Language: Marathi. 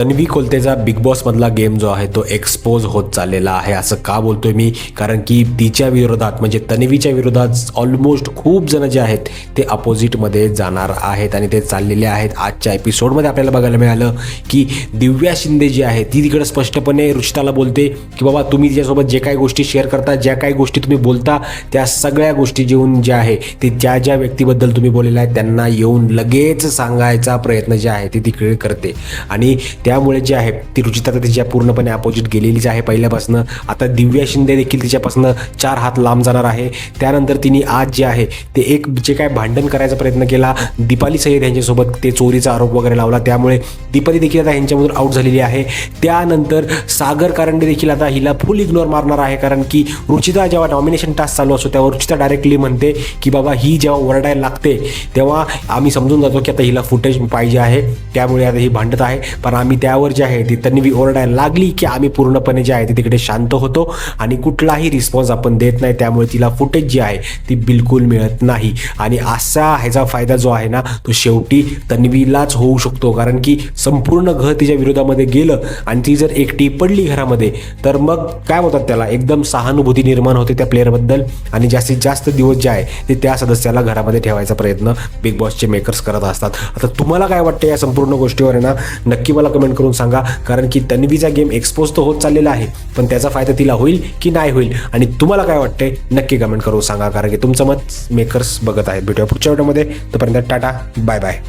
तन्वी कोलतेचा बिग बॉस मधला गेम जो आहे तो एक्सपोज होत चाललेला आहे. असं का बोलतोय मी? कारण की तिच्या विरोधात म्हणजे तन्वीच्या विरोधात ऑलमोस्ट खूप जण जे आहेत ते अपोजिटमध्ये जाणार आहेत आणि ते चाललेले आहेत. आजच्या एपिसोडमध्ये आपल्याला बघायला मिळालं की दिव्या शिंदे जी आहे ती तिकडे स्पष्टपणे रुचिताला बोलते की बाबा तुम्ही तिच्यासोबत जे काही गोष्टी शेअर करता, ज्या काही गोष्टी तुम्ही बोलता, त्या सगळ्या गोष्टी जेवून ज्या आहे ते ज्या व्यक्तीबद्दल तुम्ही बोललेला आहे त्यांना येऊन लगेच सांगायचा प्रयत्न जे आहे ते तिकडे करते. आणि त्यामुळे जे आहे ती रुचिता तर तिच्या पूर्णपणे अपोजिट गेलेलीच आहे पहिल्यापासून. आता दिव्या शिंदे देखील तिच्यापासून 4 हात लांब जाणार आहे. त्यानंतर तिने आज जे आहे ते एक जे काय भांडण करायचा प्रयत्न केला दीपाली सय्यद यांच्यासोबत, ते चोरीचा आरोप वगैरे लावला, त्यामुळे दीपाली देखील आता यांच्यामधून आउट झालेली आहे. त्यानंतर सागर कारंडे देखील आता हिला फुल इग्नोर मारणार आहे. कारण की रुचिता जेव्हा नॉमिनेशन टास्क चालू असतो तेव्हा रुचिता डायरेक्टली म्हणते की बाबा ही जेव्हा ओरडायला लागते तेव्हा आम्ही समजून जातो की आता हिला फुटेज पाहिजे आहे, त्यामुळे आता ही भांडत आहे. पण आम्ही त्यावर जे आहे ती तन्वी ओरडायला लागली की आम्ही पूर्णपणे जे आहे ते तिकडे शांत होतो आणि कुठलाही रिस्पॉन्स आपण देत नाही, त्यामुळे तिला फुटेज जी आहे ती बिलकुल मिळत नाही. आणि असा ह्याचा फायदा जो आहे ना तो शेवटी तन्वीलाच होऊ शकतो. कारण की संपूर्ण घर तिच्या विरोधामध्ये गेलं आणि ती जर एकटी पडली घरामध्ये तर मग काय बोलतात त्याला, एकदम सहानुभूती निर्माण होते त्या प्लेअरबद्दल आणि जास्तीत जास्त दिवस जे आहे ते त्या सदस्याला घरामध्ये ठेवायचा प्रयत्न बिग बॉसचे मेकर्स करत असतात. आता तुम्हाला काय वाटतं या संपूर्ण गोष्टीवर आहे ना, नक्की मला कमेंट करून सांगा. कारण की तन्वीचा गेम एक्सपोज तर होत चाललेला आहे पण त्याचा फायदा तिला होईल की नाही होईल आणि तुम्हाला काय वाटतंय नक्की कमेंट करून सांगा. कारण की तुमचं मत मेकर्स बघत आहेत. भेटूया पुढच्या व्हिडिओमध्ये. तोपर्यंत टाटा, बाय बाय.